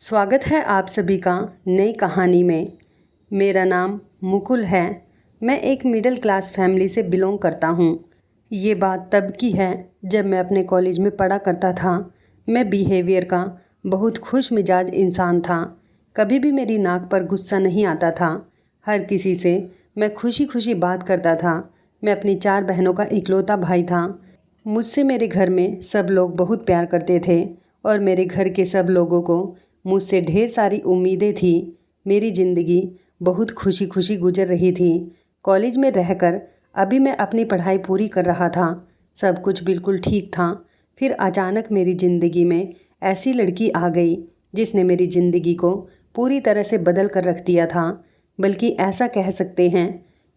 स्वागत है आप सभी का नई कहानी में। मेरा नाम मुकुल है। मैं एक मिडिल क्लास फैमिली से बिलोंग करता हूँ। ये बात तब की है जब मैं अपने कॉलेज में पढ़ा करता था। मैं बिहेवियर का बहुत खुश मिजाज इंसान था। कभी भी मेरी नाक पर गुस्सा नहीं आता था। हर किसी से मैं खुशी खुशी बात करता था। मैं अपनी 4 बहनों का इकलौता भाई था। मुझसे मेरे घर में सब लोग बहुत प्यार करते थे और मेरे घर के सब लोगों को मुझसे ढेर सारी उम्मीदें थी। मेरी ज़िंदगी बहुत खुशी खुशी गुजर रही थी। कॉलेज में रहकर अभी मैं अपनी पढ़ाई पूरी कर रहा था। सब कुछ बिल्कुल ठीक था। फिर अचानक मेरी ज़िंदगी में ऐसी लड़की आ गई जिसने मेरी ज़िंदगी को पूरी तरह से बदल कर रख दिया था। बल्कि ऐसा कह सकते हैं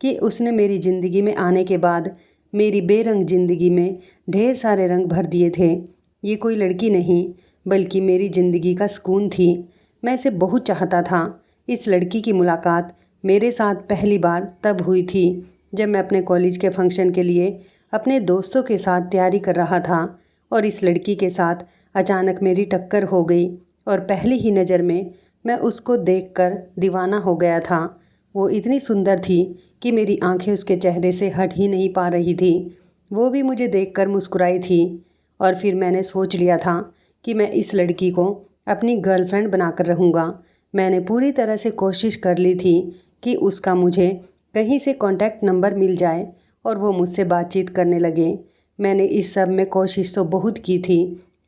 कि उसने मेरी ज़िंदगी में आने के बाद मेरी बेरंग ज़िंदगी में ढेर सारे रंग भर दिए थे। ये कोई लड़की नहीं बल्कि मेरी ज़िंदगी का सुकून थी। मैं इसे बहुत चाहता था। इस लड़की की मुलाकात मेरे साथ पहली बार तब हुई थी जब मैं अपने कॉलेज के फंक्शन के लिए अपने दोस्तों के साथ तैयारी कर रहा था और इस लड़की के साथ अचानक मेरी टक्कर हो गई और पहली ही नज़र में मैं उसको देखकर दीवाना हो गया था। वो इतनी सुंदर थी कि मेरी आंखें उसके चेहरे से हट ही नहीं पा रही थी। वो भी मुझे देखकर मुस्कुराई थी और फिर मैंने सोच लिया था कि मैं इस लड़की को अपनी गर्लफ्रेंड बनाकर रहूँगा। मैंने पूरी तरह से कोशिश कर ली थी कि उसका मुझे कहीं से कॉन्टैक्ट नंबर मिल जाए और वो मुझसे बातचीत करने लगे। मैंने इस सब में कोशिश तो बहुत की थी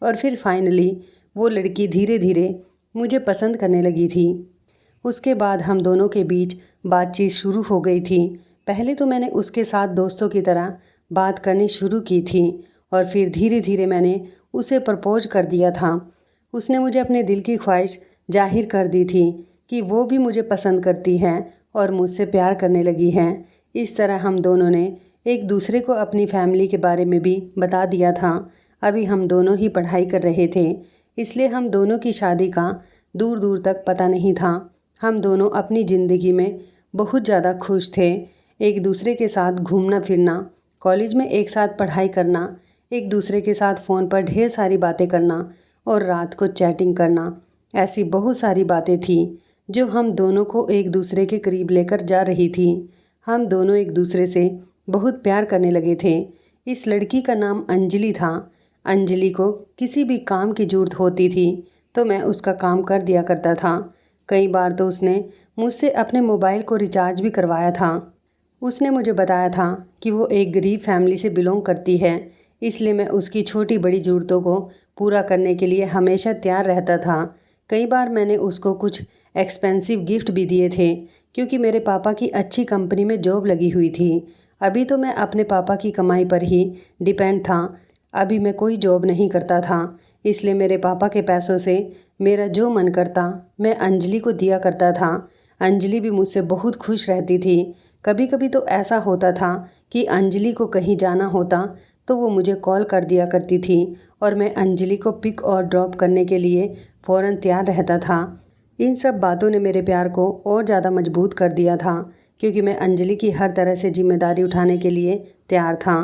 और फिर फाइनली वो लड़की धीरे धीरे मुझे पसंद करने लगी थी। उसके बाद हम दोनों के बीच बातचीत शुरू हो गई थी। पहले तो मैंने उसके साथ दोस्तों की तरह बात करनी शुरू की थी और फिर धीरे धीरे मैंने उसे प्रपोज कर दिया था। उसने मुझे अपने दिल की ख्वाहिश जाहिर कर दी थी कि वो भी मुझे पसंद करती है और मुझसे प्यार करने लगी है। इस तरह हम दोनों ने एक दूसरे को अपनी फैमिली के बारे में भी बता दिया था। अभी हम दोनों ही पढ़ाई कर रहे थे, इसलिए हम दोनों की शादी का दूर दूर तक पता नहीं था। हम दोनों अपनी ज़िंदगी में बहुत ज़्यादा खुश थे। एक दूसरे के साथ घूमना फिरना, कॉलेज में एक साथ पढ़ाई करना, एक दूसरे के साथ फ़ोन पर ढेर सारी बातें करना और रात को चैटिंग करना, ऐसी बहुत सारी बातें थी जो हम दोनों को एक दूसरे के करीब लेकर जा रही थी। हम दोनों एक दूसरे से बहुत प्यार करने लगे थे। इस लड़की का नाम अंजलि था। अंजलि को किसी भी काम की ज़रूरत होती थी तो मैं उसका काम कर दिया करता था। कई बार तो उसने मुझसे अपने मोबाइल को रिचार्ज भी करवाया था। उसने मुझे बताया था कि वो एक गरीब फैमिली से बिलोंग करती है, इसलिए मैं उसकी छोटी बड़ी ज़रूरतों को पूरा करने के लिए हमेशा तैयार रहता था। कई बार मैंने उसको कुछ एक्सपेंसिव गिफ्ट भी दिए थे क्योंकि मेरे पापा की अच्छी कंपनी में जॉब लगी हुई थी। अभी तो मैं अपने पापा की कमाई पर ही डिपेंड था। अभी मैं कोई जॉब नहीं करता था, इसलिए मेरे पापा के पैसों से मेरा जो मन करता मैं अंजलि को दिया करता था। अंजलि भी मुझसे बहुत खुश रहती थी। कभी कभी तो ऐसा होता था कि अंजलि को कहीं जाना होता तो वो मुझे कॉल कर दिया करती थी और मैं अंजलि को पिक और ड्रॉप करने के लिए फ़ौरन तैयार रहता था। इन सब बातों ने मेरे प्यार को और ज़्यादा मजबूत कर दिया था क्योंकि मैं अंजलि की हर तरह से जिम्मेदारी उठाने के लिए तैयार था।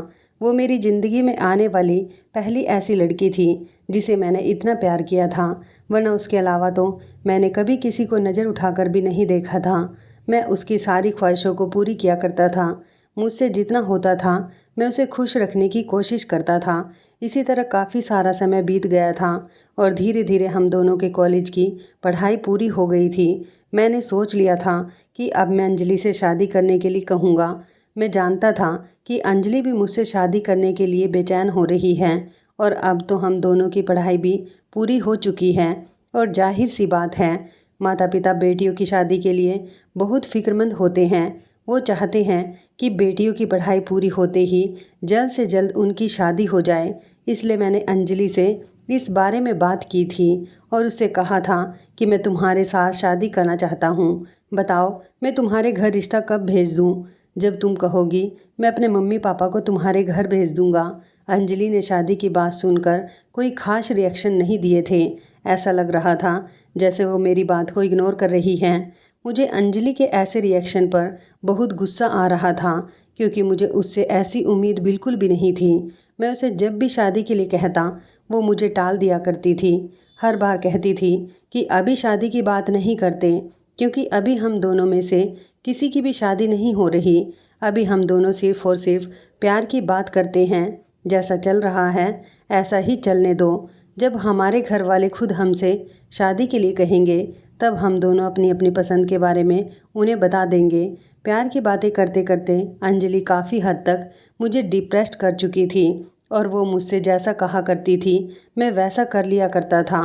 वो मेरी ज़िंदगी में आने वाली पहली ऐसी लड़की थी जिसे मैंने इतना प्यार किया था, वरना उसके अलावा तो मैंने कभी किसी को नज़र उठाकर भी नहीं देखा था। मैं उसकी सारी ख्वाहिशों को पूरी किया करता था। मुझसे जितना होता था मैं उसे खुश रखने की कोशिश करता था। इसी तरह काफ़ी सारा समय बीत गया था और धीरे धीरे हम दोनों के कॉलेज की पढ़ाई पूरी हो गई थी। मैंने सोच लिया था कि अब मैं अंजलि से शादी करने के लिए कहूँगा। मैं जानता था कि अंजलि भी मुझसे शादी करने के लिए बेचैन हो रही है और अब तो हम दोनों की पढ़ाई भी पूरी हो चुकी है और जाहिर सी बात है, माता पिता बेटियों की शादी के लिए बहुत फिक्रमंद होते हैं। वो चाहते हैं कि बेटियों की पढ़ाई पूरी होते ही जल्द से जल्द उनकी शादी हो जाए। इसलिए मैंने अंजलि से इस बारे में बात की थी और उससे कहा था कि मैं तुम्हारे साथ शादी करना चाहता हूँ। बताओ मैं तुम्हारे घर रिश्ता कब भेज दूँ? जब तुम कहोगी मैं अपने मम्मी पापा को तुम्हारे घर भेज दूँगा। अंजलि ने शादी की बात सुनकर कोई खास रिएक्शन नहीं दिए थे। ऐसा लग रहा था जैसे वो मेरी बात को इग्नोर कर रही हैं। मुझे अंजलि के ऐसे रिएक्शन पर बहुत गुस्सा आ रहा था क्योंकि मुझे उससे ऐसी उम्मीद बिल्कुल भी नहीं थी। मैं उसे जब भी शादी के लिए कहता वो मुझे टाल दिया करती थी। हर बार कहती थी कि अभी शादी की बात नहीं करते, क्योंकि अभी हम दोनों में से किसी की भी शादी नहीं हो रही। अभी हम दोनों सिर्फ़ और सिर्फ प्यार की बात करते हैं। जैसा चल रहा है ऐसा ही चलने दो। जब हमारे घर वाले खुद हमसे शादी के लिए कहेंगे, तब हम दोनों अपनी अपनी पसंद के बारे में उन्हें बता देंगे। प्यार की बातें करते करते अंजलि काफ़ी हद तक मुझे डिप्रेस्ड कर चुकी थी, और वो मुझसे जैसा कहा करती थी मैं वैसा कर लिया करता था।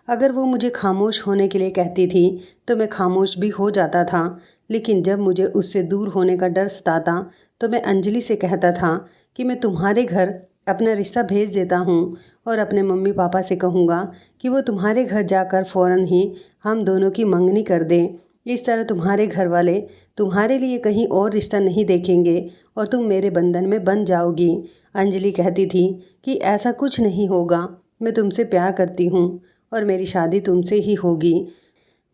अगर वो मुझे खामोश होने के लिए कहती थी तो मैं खामोश भी हो जाता था, लेकिन जब मुझे उससे दूर होने का डर सताता तो मैं अंजलि से कहता था कि मैं तुम्हारे घर अपना रिश्ता भेज देता हूँ और अपने मम्मी पापा से कहूँगा कि वो तुम्हारे घर जाकर फ़ौरन ही हम दोनों की मंगनी कर दें। इस तरह तुम्हारे घर वाले तुम्हारे लिए कहीं और रिश्ता नहीं देखेंगे और तुम मेरे बंधन में बंध जाओगी। अंजलि कहती थी कि ऐसा कुछ नहीं होगा, मैं तुमसे प्यार करती हूँ और मेरी शादी तुमसे ही होगी।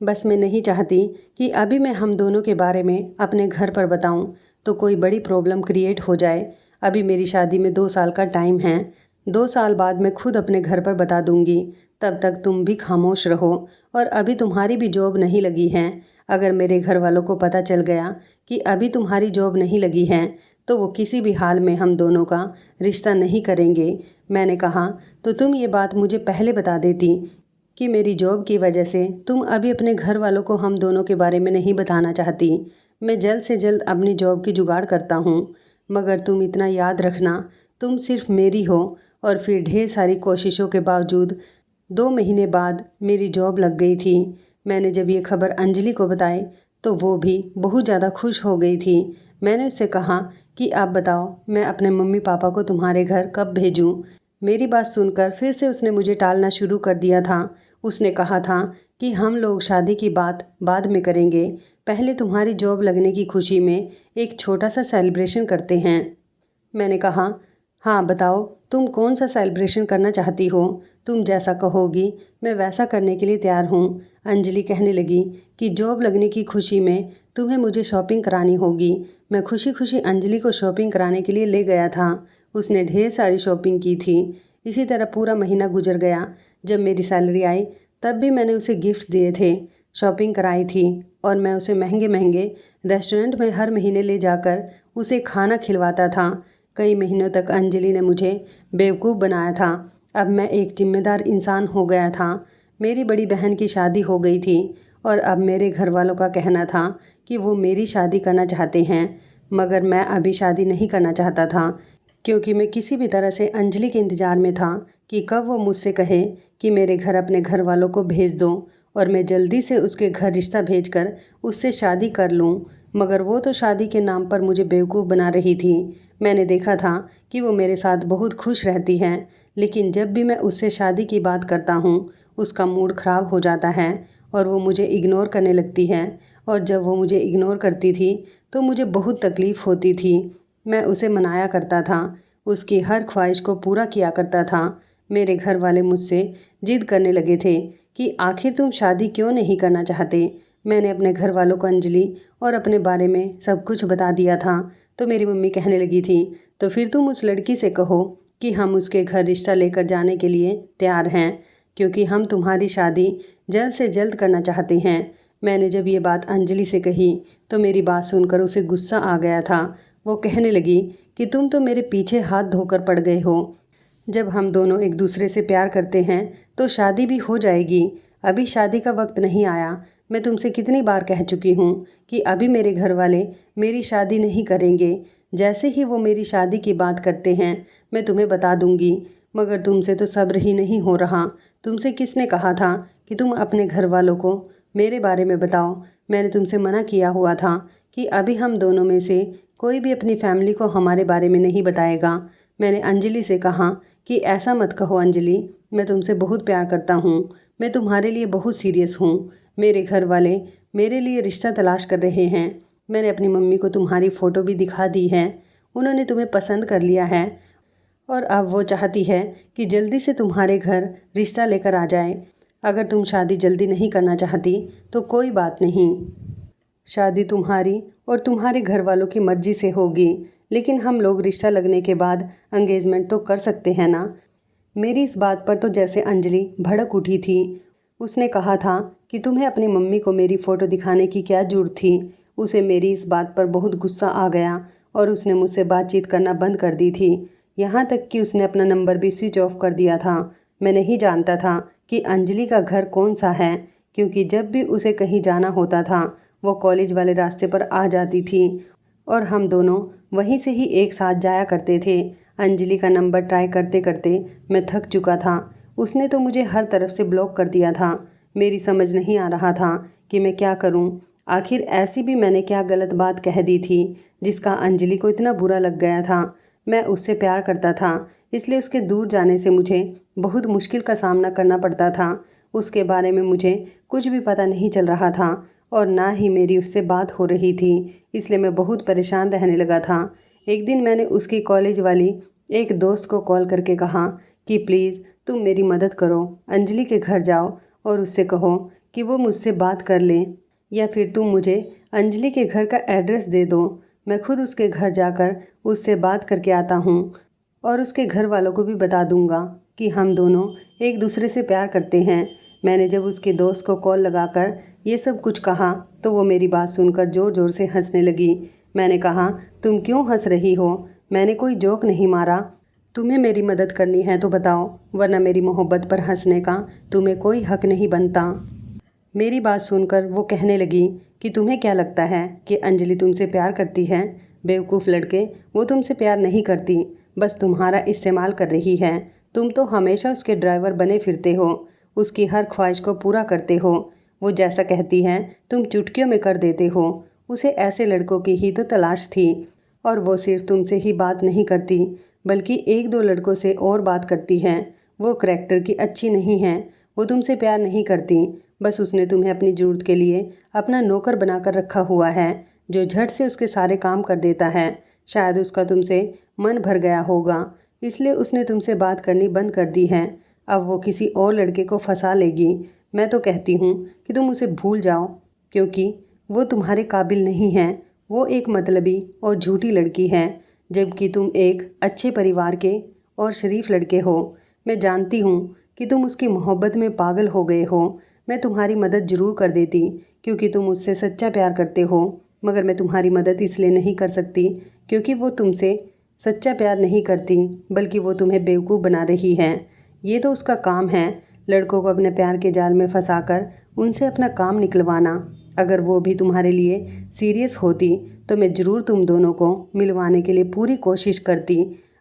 बस मैं नहीं चाहती कि अभी मैं हम दोनों के बारे में अपने घर पर बताऊँ तो कोई बड़ी प्रॉब्लम क्रिएट हो जाए। अभी मेरी शादी में 2 साल का टाइम है। 2 साल बाद मैं खुद अपने घर पर बता दूंगी। तब तक तुम भी खामोश रहो। और अभी तुम्हारी भी जॉब नहीं लगी है। अगर मेरे घर वालों को पता चल गया कि अभी तुम्हारी जॉब नहीं लगी है तो वो किसी भी हाल में हम दोनों का रिश्ता नहीं करेंगे। मैंने कहा तो तुम ये बात मुझे पहले बता देती कि मेरी जॉब की वजह से तुम अभी अपने घर वालों को हम दोनों के बारे में नहीं बताना चाहती। मैं जल्द से जल्द अपनी जॉब की जुगाड़ करता हूँ, मगर तुम इतना याद रखना तुम सिर्फ मेरी हो। और फिर ढेर सारी कोशिशों के बावजूद 2 महीने बाद मेरी जॉब लग गई थी। मैंने जब ये खबर अंजलि को बताई तो वो भी बहुत ज़्यादा खुश हो गई थी। मैंने उससे कहा कि आप बताओ मैं अपने मम्मी पापा को तुम्हारे घर कब भेजूं। मेरी बात सुनकर फिर से उसने मुझे टालना शुरू कर दिया था। उसने कहा था कि हम लोग शादी की बात बाद में करेंगे, पहले तुम्हारी जॉब लगने की खुशी में एक छोटा सा सेलिब्रेशन करते हैं। मैंने कहा हाँ बताओ तुम कौन सा सेलिब्रेशन करना चाहती हो, तुम जैसा कहोगी मैं वैसा करने के लिए तैयार हूँ। अंजलि कहने लगी कि जॉब लगने की खुशी में तुम्हें मुझे शॉपिंग करानी होगी। मैं खुशी खुशी अंजलि को शॉपिंग कराने के लिए ले गया था। उसने ढेर सारी शॉपिंग की थी। इसी तरह पूरा महीना गुजर गया। जब मेरी सैलरी आई तब भी मैंने उसे गिफ्ट दिए थे, शॉपिंग कराई थी, और मैं उसे महंगे महंगे रेस्टोरेंट में हर महीने ले जाकर उसे खाना खिलवाता था। कई महीनों तक अंजलि ने मुझे बेवकूफ़ बनाया था। अब मैं एक जिम्मेदार इंसान हो गया था। मेरी बड़ी बहन की शादी हो गई थी और अब मेरे घर वालों का कहना था कि वो मेरी शादी करना चाहते हैं, मगर मैं अभी शादी नहीं करना चाहता था, क्योंकि मैं किसी भी तरह से अंजलि के इंतज़ार में था कि कब वो मुझसे कहे कि मेरे घर अपने घर वालों को भेज दो और मैं जल्दी से उसके घर रिश्ता भेजकर उससे शादी कर लूं। मगर वो तो शादी के नाम पर मुझे बेवकूफ़ बना रही थी। मैंने देखा था कि वो मेरे साथ बहुत खुश रहती है, लेकिन जब भी मैं उससे शादी की बात करता हूँ उसका मूड ख़राब हो जाता है और वो मुझे इग्नोर करने लगती है। और जब वो मुझे इग्नोर करती थी तो मुझे बहुत तकलीफ़ होती थी। मैं उसे मनाया करता था, उसकी हर ख्वाहिश को पूरा किया करता था। मेरे घर वाले मुझसे जिद करने लगे थे कि आखिर तुम शादी क्यों नहीं करना चाहते। मैंने अपने घर वालों को अंजलि और अपने बारे में सब कुछ बता दिया था। तो मेरी मम्मी कहने लगी थी तो फिर तुम उस लड़की से कहो कि हम उसके घर रिश्ता लेकर जाने के लिए तैयार हैं, क्योंकि हम तुम्हारी शादी जल्द से जल्द करना चाहते हैं। मैंने जब ये बात अंजलि से कही तो मेरी बात सुनकर उसे गुस्सा आ गया था। वो कहने लगी कि तुम तो मेरे पीछे हाथ धोकर पड़ गए हो। जब हम दोनों एक दूसरे से प्यार करते हैं तो शादी भी हो जाएगी। अभी शादी का वक्त नहीं आया। मैं तुमसे कितनी बार कह चुकी हूँ कि अभी मेरे घर वाले मेरी शादी नहीं करेंगे। जैसे ही वो मेरी शादी की बात करते हैं मैं तुम्हें बता दूंगी, मगर तुमसे तो सब्र ही नहीं हो रहा। तुमसे किसने कहा था कि तुम अपने घर वालों को मेरे बारे में बताओ। मैंने तुमसे मना किया हुआ था कि अभी हम दोनों में से कोई भी अपनी फैमिली को हमारे बारे में नहीं बताएगा। मैंने अंजलि से कहा कि ऐसा मत कहो अंजलि, मैं तुमसे बहुत प्यार करता हूँ, मैं तुम्हारे लिए बहुत सीरियस हूँ। मेरे घर वाले मेरे लिए रिश्ता तलाश कर रहे हैं। मैंने अपनी मम्मी को तुम्हारी फ़ोटो भी दिखा दी है, उन्होंने तुम्हें पसंद कर लिया है और अब वो चाहती है कि जल्दी से तुम्हारे घर रिश्ता लेकर आ जाए। अगर तुम शादी जल्दी नहीं करना चाहती तो कोई बात नहीं, शादी तुम्हारी और तुम्हारे घर वालों की मर्ज़ी से होगी, लेकिन हम लोग रिश्ता लगने के बाद एंगेजमेंट तो कर सकते हैं ना। मेरी इस बात पर तो जैसे अंजलि भड़क उठी थी। उसने कहा था कि तुम्हें अपनी मम्मी को मेरी फ़ोटो दिखाने की क्या ज़रूरत थी। उसे मेरी इस बात पर बहुत गुस्सा आ गया और उसने मुझसे बातचीत करना बंद कर दी थी। यहाँ तक कि उसने अपना नंबर भी स्विच ऑफ कर दिया था। मैं नहीं जानता था कि अंजलि का घर कौन सा है, क्योंकि जब भी उसे कहीं जाना होता था वो कॉलेज वाले रास्ते पर आ जाती थी और हम दोनों वहीं से ही एक साथ जाया करते थे। अंजलि का नंबर ट्राई करते करते मैं थक चुका था। उसने तो मुझे हर तरफ से ब्लॉक कर दिया था। मेरी समझ नहीं आ रहा था कि मैं क्या करूं। आखिर ऐसी भी मैंने क्या गलत बात कह दी थी जिसका अंजलि को इतना बुरा लग गया था। मैं उससे प्यार करता था, इसलिए उसके दूर जाने से मुझे बहुत मुश्किल का सामना करना पड़ता था। उसके बारे में मुझे कुछ भी पता नहीं चल रहा था और ना ही मेरी उससे बात हो रही थी, इसलिए मैं बहुत परेशान रहने लगा था। एक दिन मैंने उसकी कॉलेज वाली एक दोस्त को कॉल करके कहा कि प्लीज़ तुम मेरी मदद करो, अंजलि के घर जाओ और उससे कहो कि वो मुझसे बात कर ले, या फिर तुम मुझे अंजलि के घर का एड्रेस दे दो। मैं खुद उसके घर जाकर उससे बात करके आता हूँ और उसके घर वालों को भी बता दूँगा कि हम दोनों एक दूसरे से प्यार करते हैं। मैंने जब उसके दोस्त को कॉल लगाकर ये सब कुछ कहा तो वो मेरी बात सुनकर ज़ोर ज़ोर से हंसने लगी। मैंने कहा, तुम क्यों हंस रही हो? मैंने कोई जोक नहीं मारा। तुम्हें मेरी मदद करनी है तो बताओ, वरना मेरी मोहब्बत पर हंसने का तुम्हें कोई हक नहीं बनता। मेरी बात सुनकर वो कहने लगी कि तुम्हें क्या लगता है कि अंजलि तुमसे प्यार करती है? बेवकूफ़ लड़के, वो तुमसे प्यार नहीं करती, बस तुम्हारा इस्तेमाल कर रही है। तुम तो हमेशा उसके ड्राइवर बने फिरते हो, उसकी हर ख्वाहिश को पूरा करते हो। वो जैसा कहती है तुम चुटकियों में कर देते हो। उसे ऐसे लड़कों की ही तो तलाश थी, और वो सिर्फ तुमसे ही बात नहीं करती बल्कि एक दो लड़कों से और बात करती है। वो करैक्टर की अच्छी नहीं है। वो तुमसे प्यार नहीं करती, बस उसने तुम्हें अपनी ज़रूरत के लिए अपना नौकर बनाकर रखा हुआ है जो झट से उसके सारे काम कर देता है। शायद उसका तुमसे मन भर गया होगा, इसलिए उसने तुमसे बात करनी बंद कर दी है। अब वो किसी और लड़के को फंसा लेगी। मैं तो कहती हूँ कि तुम उसे भूल जाओ, क्योंकि वो तुम्हारे काबिल नहीं है। वो एक मतलबी और झूठी लड़की है, जबकि तुम एक अच्छे परिवार के और शरीफ लड़के हो। मैं जानती हूँ कि तुम उसकी मोहब्बत में पागल हो गए हो। मैं तुम्हारी मदद ज़रूर कर देती, क्योंकि तुम उससे सच्चा प्यार करते हो, मगर मैं तुम्हारी मदद इसलिए नहीं कर सकती क्योंकि वो तुमसे सच्चा प्यार नहीं करती, बल्कि वो तुम्हें बेवकूफ़ बना रही है। ये तो उसका काम है, लड़कों को अपने प्यार के जाल में फंसाकर उनसे अपना काम निकलवाना। अगर वो भी तुम्हारे लिए सीरियस होती तो मैं ज़रूर तुम दोनों को मिलवाने के लिए पूरी कोशिश करती।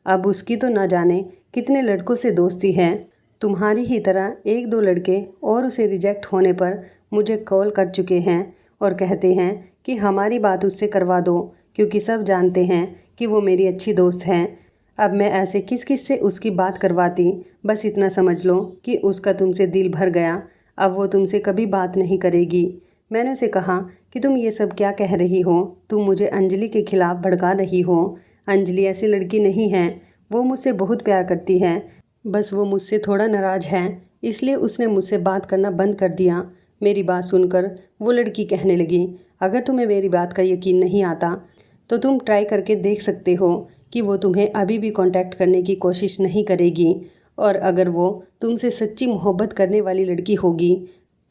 अब उसकी तो न जाने कितने लड़कों से दोस्ती है। तुम्हारी ही तरह एक दो लड़के और उसे रिजेक्ट होने पर मुझे कॉल कर चुके हैं और कहते हैं कि हमारी बात उससे करवा दो, क्योंकि सब जानते हैं कि वो मेरी अच्छी दोस्त हैं। अब मैं ऐसे किस किस से उसकी बात करवाती? बस इतना समझ लो कि उसका तुमसे दिल भर गया। अब वो तुमसे कभी बात नहीं करेगी। मैंने उसे कहा कि तुम ये सब क्या कह रही हो? तुम मुझे अंजलि के खिलाफ भड़का रही हो। अंजलि ऐसी लड़की नहीं है। वो मुझसे बहुत प्यार करती है, बस वो मुझसे थोड़ा नाराज़ है, इसलिए उसने मुझसे बात करना बंद कर दिया। मेरी बात सुनकर वो लड़की कहने लगी, अगर तुम्हें मेरी बात का यकीन नहीं आता तो तुम ट्राई करके देख सकते हो कि वो तुम्हें अभी भी कांटेक्ट करने की कोशिश नहीं करेगी, और अगर वो तुमसे सच्ची मोहब्बत करने वाली लड़की होगी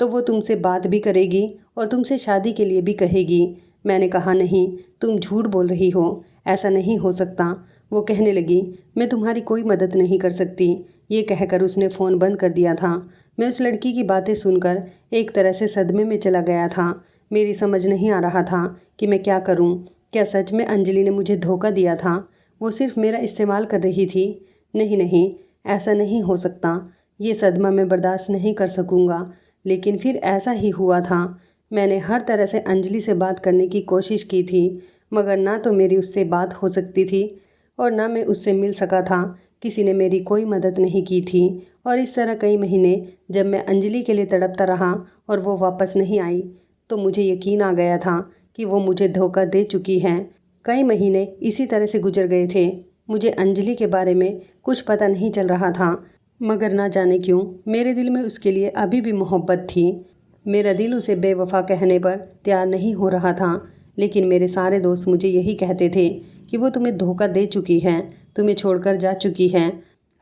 तो वो तुमसे बात भी करेगी और तुमसे शादी के लिए भी कहेगी। मैंने कहा, नहीं, तुम झूठ बोल रही हो, ऐसा नहीं हो सकता। वो कहने लगी, मैं तुम्हारी कोई मदद नहीं कर सकती। ये कहकर उसने फ़ोन बंद कर दिया था। मैं उस लड़की की बातें सुनकर एक तरह से सदमे में चला गया था। मेरी समझ नहीं आ रहा था कि मैं क्या करूं। क्या सच में अंजलि ने मुझे धोखा दिया था? वो सिर्फ मेरा इस्तेमाल कर रही थी? नहीं नहीं, ऐसा नहीं हो सकता। ये सदमा मैं बर्दाश्त नहीं कर सकूँगा। लेकिन फिर ऐसा ही हुआ था। मैंने हर तरह से अंजलि से बात करने की कोशिश की थी, मगर ना तो मेरी उससे बात हो सकती थी और ना मैं उससे मिल सका था। किसी ने मेरी कोई मदद नहीं की थी, और इस तरह कई महीने जब मैं अंजलि के लिए तड़पता रहा और वो वापस नहीं आई, तो मुझे यकीन आ गया था कि वो मुझे धोखा दे चुकी है। कई महीने इसी तरह से गुजर गए थे। मुझे अंजलि के बारे में कुछ पता नहीं चल रहा था, मगर ना जाने क्यों मेरे दिल में उसके लिए अभी भी मोहब्बत थी। मेरा दिल उसे बेवफा कहने पर तैयार नहीं हो रहा था, लेकिन मेरे सारे दोस्त मुझे यही कहते थे कि वो तुम्हें धोखा दे चुकी है, तुम्हें छोड़कर जा चुकी है।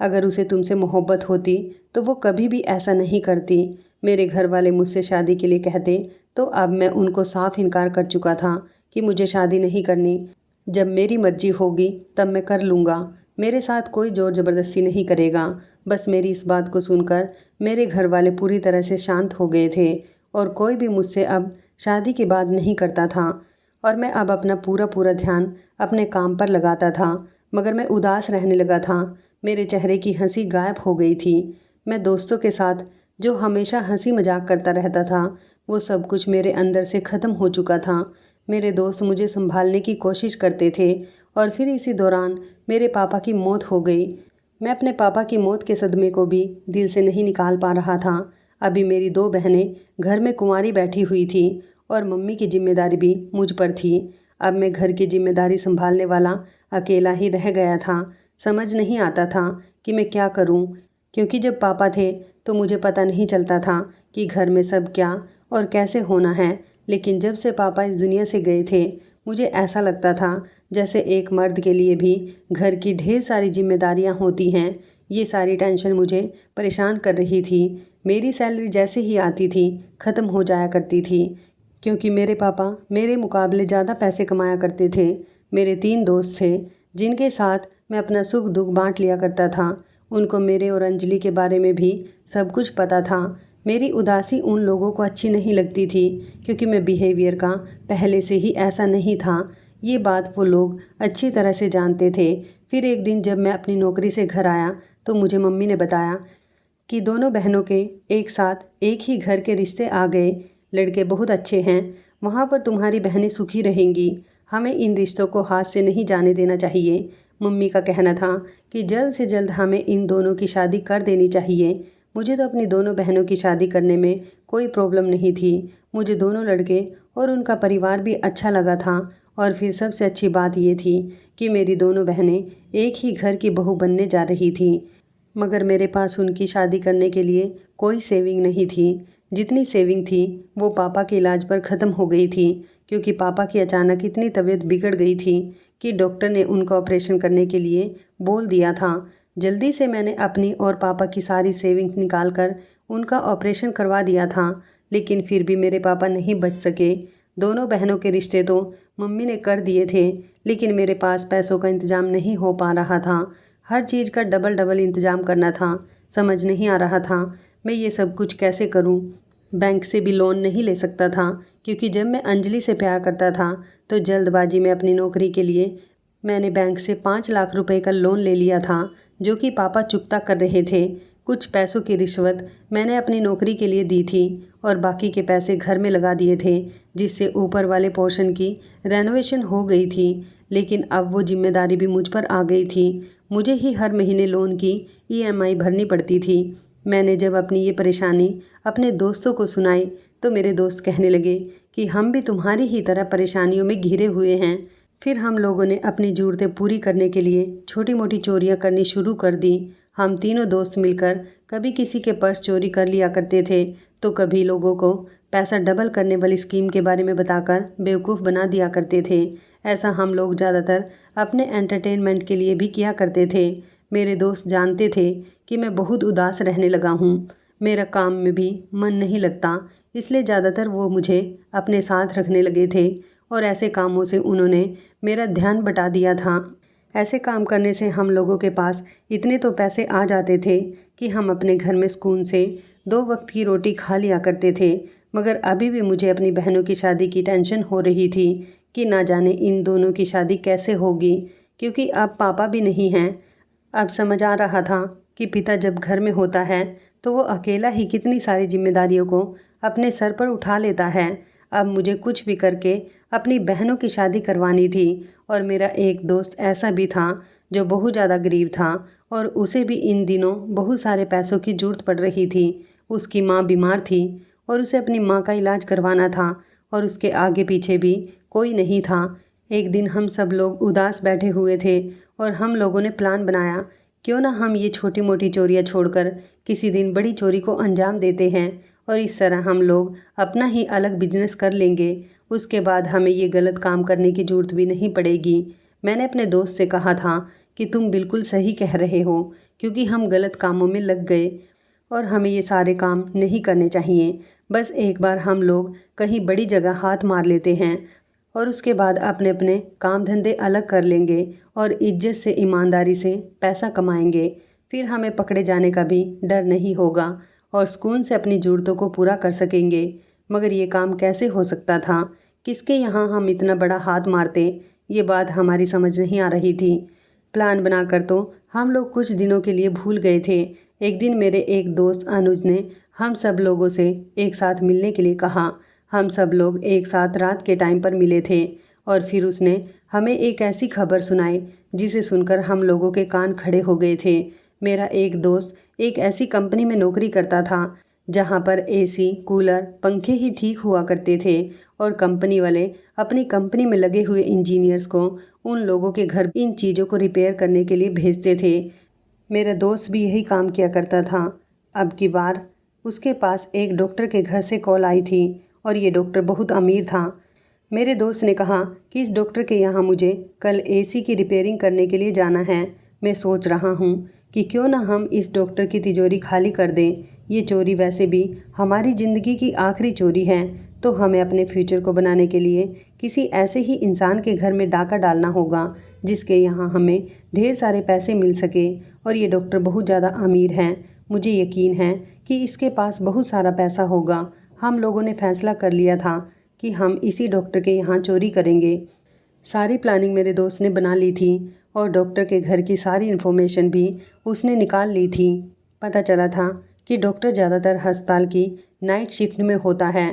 अगर उसे तुमसे मोहब्बत होती तो वो कभी भी ऐसा नहीं करती। मेरे घर वाले मुझसे शादी के लिए कहते तो अब मैं उनको साफ इनकार कर चुका था कि मुझे शादी नहीं करनी। जब मेरी मर्जी होगी तब मैं कर लूँगा। मेरे साथ कोई ज़ोर ज़बरदस्ती नहीं करेगा। बस मेरी इस बात को सुनकर मेरे घर वाले पूरी तरह से शांत हो गए थे और कोई भी मुझसे अब शादी की बात नहीं करता था और मैं अब अपना पूरा पूरा ध्यान अपने काम पर लगाता था। मगर मैं उदास रहने लगा था। मेरे चेहरे की हंसी गायब हो गई थी। मैं दोस्तों के साथ जो हमेशा हंसी मजाक करता रहता था वो सब कुछ मेरे अंदर से ख़त्म हो चुका था। मेरे दोस्त मुझे संभालने की कोशिश करते थे और फिर इसी दौरान मेरे पापा की मौत हो गई। मैं अपने पापा की मौत के सदमे को भी दिल से नहीं निकाल पा रहा था। अभी मेरी 2 बहनें घर में कुंवारी बैठी हुई थी और मम्मी की जिम्मेदारी भी मुझ पर थी। अब मैं घर की जिम्मेदारी संभालने वाला अकेला ही रह गया था। समझ नहीं आता था कि मैं क्या करूं, क्योंकि जब पापा थे तो मुझे पता नहीं चलता था कि घर में सब क्या और कैसे होना है। लेकिन जब से पापा इस दुनिया से गए थे मुझे ऐसा लगता था जैसे एक मर्द के लिए भी घर की ढेर सारी जिम्मेदारियां होती हैं। ये सारी टेंशन मुझे परेशान कर रही थी। मेरी सैलरी जैसे ही आती थी ख़त्म हो जाया करती थी, क्योंकि मेरे पापा मेरे मुकाबले ज़्यादा पैसे कमाया करते थे। मेरे 3 दोस्त थे जिनके साथ मैं अपना सुख दुख बांट लिया करता था। उनको मेरे और अंजलि के बारे में भी सब कुछ पता था। मेरी उदासी उन लोगों को अच्छी नहीं लगती थी क्योंकि मैं बिहेवियर का पहले से ही ऐसा नहीं था। ये बात वो लोग अच्छी तरह से जानते थे। फिर एक दिन जब मैं अपनी नौकरी से घर आया तो मुझे मम्मी ने बताया कि दोनों बहनों के एक साथ एक ही घर के रिश्ते आ गए। लड़के बहुत अच्छे हैं, वहाँ पर तुम्हारी बहनें सुखी रहेंगी। हमें इन रिश्तों को हाथ से नहीं जाने देना चाहिए। मम्मी का कहना था कि जल्द से जल्द हमें इन दोनों की शादी कर देनी चाहिए। मुझे तो अपनी दोनों बहनों की शादी करने में कोई प्रॉब्लम नहीं थी। मुझे दोनों लड़के और उनका परिवार भी अच्छा लगा था। और फिर सबसे अच्छी बात ये थी कि मेरी दोनों बहनें एक ही घर की बहू बनने जा रही थी। मगर मेरे पास उनकी शादी करने के लिए कोई सेविंग नहीं थी। जितनी सेविंग थी वो पापा के इलाज पर ख़त्म हो गई थी, क्योंकि पापा की अचानक इतनी तबीयत बिगड़ गई थी कि डॉक्टर ने उनका ऑपरेशन करने के लिए बोल दिया था। जल्दी से मैंने अपनी और पापा की सारी सेविंग्स निकाल कर उनका ऑपरेशन करवा दिया था, लेकिन फिर भी मेरे पापा नहीं बच सके। दोनों बहनों के रिश्ते तो मम्मी ने कर दिए थे, लेकिन मेरे पास पैसों का इंतज़ाम नहीं हो पा रहा था। हर चीज़ का डबल डबल इंतज़ाम करना था। समझ नहीं आ रहा था मैं ये सब कुछ कैसे करूं। बैंक से भी लोन नहीं ले सकता था, क्योंकि जब मैं अंजलि से प्यार करता था तो जल्दबाजी में अपनी नौकरी के लिए मैंने बैंक से 5 लाख रुपए का लोन ले लिया था, जो कि पापा चुकता कर रहे थे। कुछ पैसों की रिश्वत मैंने अपनी नौकरी के लिए दी थी और बाकी के पैसे घर में लगा दिए थे, जिससे ऊपर वाले पोर्शन की रेनोवेशन हो गई थी। लेकिन अब वो जिम्मेदारी भी मुझ पर आ गई थी। मुझे ही हर महीने लोन की ईएमआई भरनी पड़ती थी। मैंने जब अपनी ये परेशानी अपने दोस्तों को सुनाई तो मेरे दोस्त कहने लगे कि हम भी तुम्हारी ही तरह परेशानियों में घिरे हुए हैं। फिर हम लोगों ने अपनी ज़रूरतें पूरी करने के लिए छोटी मोटी चोरियां करनी शुरू कर दी। हम तीनों दोस्त मिलकर कभी किसी के पर्स चोरी कर लिया करते थे तो कभी लोगों को पैसा डबल करने वाली स्कीम के बारे में बताकर बेवकूफ़ बना दिया करते थे। ऐसा हम लोग ज़्यादातर अपने एंटरटेनमेंट के लिए भी किया करते थे। मेरे दोस्त जानते थे कि मैं बहुत उदास रहने लगा हूँ। मेरा काम में भी मन नहीं लगता, इसलिए ज़्यादातर वो मुझे अपने साथ रखने लगे थे और ऐसे कामों से उन्होंने मेरा ध्यान बटा दिया था। ऐसे काम करने से हम लोगों के पास इतने तो पैसे आ जाते थे कि हम अपने घर में सुकून से 2 वक्त की रोटी खा लिया करते थे। मगर अभी भी मुझे अपनी बहनों की शादी की टेंशन हो रही थी कि ना जाने इन दोनों की शादी कैसे होगी, क्योंकि अब पापा भी नहीं हैं। अब समझ आ रहा था कि पिता जब घर में होता है तो वो अकेला ही कितनी सारी जिम्मेदारियों को अपने सर पर उठा लेता है। अब मुझे कुछ भी करके अपनी बहनों की शादी करवानी थी। और मेरा एक दोस्त ऐसा भी था जो बहुत ज़्यादा गरीब था और उसे भी इन दिनों बहुत सारे पैसों की ज़रूरत पड़ रही थी। उसकी माँ बीमार थी और उसे अपनी माँ का इलाज करवाना था और उसके आगे पीछे भी कोई नहीं था। एक दिन हम सब लोग उदास बैठे हुए थे और हम लोगों ने प्लान बनाया, क्यों ना हम ये छोटी मोटी चोरियां छोड़कर किसी दिन बड़ी चोरी को अंजाम देते हैं और इस तरह हम लोग अपना ही अलग बिजनेस कर लेंगे। उसके बाद हमें ये गलत काम करने की ज़रूरत भी नहीं पड़ेगी। मैंने अपने दोस्त से कहा था कि तुम बिल्कुल सही कह रहे हो, क्योंकि हम गलत कामों में लग गए और हमें ये सारे काम नहीं करने चाहिए। बस एक बार हम लोग कहीं बड़ी जगह हाथ मार लेते हैं और उसके बाद अपने अपने काम धंधे अलग कर लेंगे और इज्जत से ईमानदारी से पैसा कमाएंगे। फिर हमें पकड़े जाने का भी डर नहीं होगा और सुकून से अपनी ज़रूरतों को पूरा कर सकेंगे। मगर ये काम कैसे हो सकता था? किसके यहाँ हम इतना बड़ा हाथ मारते? ये बात हमारी समझ नहीं आ रही थी। प्लान बनाकर तो हम लोग कुछ दिनों के लिए भूल गए थे। एक दिन मेरे एक दोस्त अनुज ने हम सब लोगों से एक साथ मिलने के लिए कहा। हम सब लोग एक साथ रात के टाइम पर मिले थे और फिर उसने हमें एक ऐसी खबर सुनाई जिसे सुनकर हम लोगों के कान खड़े हो गए थे। मेरा एक दोस्त एक ऐसी कंपनी में नौकरी करता था जहाँ पर एसी, कूलर, पंखे ही ठीक हुआ करते थे और कंपनी वाले अपनी कंपनी में लगे हुए इंजीनियर्स को उन लोगों के घर इन चीज़ों को रिपेयर करने के लिए भेजते थे। मेरा दोस्त भी यही काम किया करता था। अब की बार उसके पास एक डॉक्टर के घर से कॉल आई थी और ये डॉक्टर बहुत अमीर था। मेरे दोस्त ने कहा कि इस डॉक्टर के यहाँ मुझे कल एसी की रिपेयरिंग करने के लिए जाना है। मैं सोच रहा हूँ कि क्यों ना हम इस डॉक्टर की तिजोरी खाली कर दें। ये चोरी वैसे भी हमारी ज़िंदगी की आखिरी चोरी है, तो हमें अपने फ्यूचर को बनाने के लिए किसी ऐसे ही इंसान के घर में डाका डालना होगा जिसके यहाँ हमें ढेर सारे पैसे मिल सके। और ये डॉक्टर बहुत ज़्यादा अमीर हैं। मुझे यकीन है कि इसके पास बहुत सारा पैसा होगा। हम लोगों ने फैसला कर लिया था कि हम इसी डॉक्टर के यहाँ चोरी करेंगे। सारी प्लानिंग मेरे दोस्त ने बना ली थी और डॉक्टर के घर की सारी इन्फॉर्मेशन भी उसने निकाल ली थी। पता चला था कि डॉक्टर ज़्यादातर अस्पताल की नाइट शिफ्ट में होता है।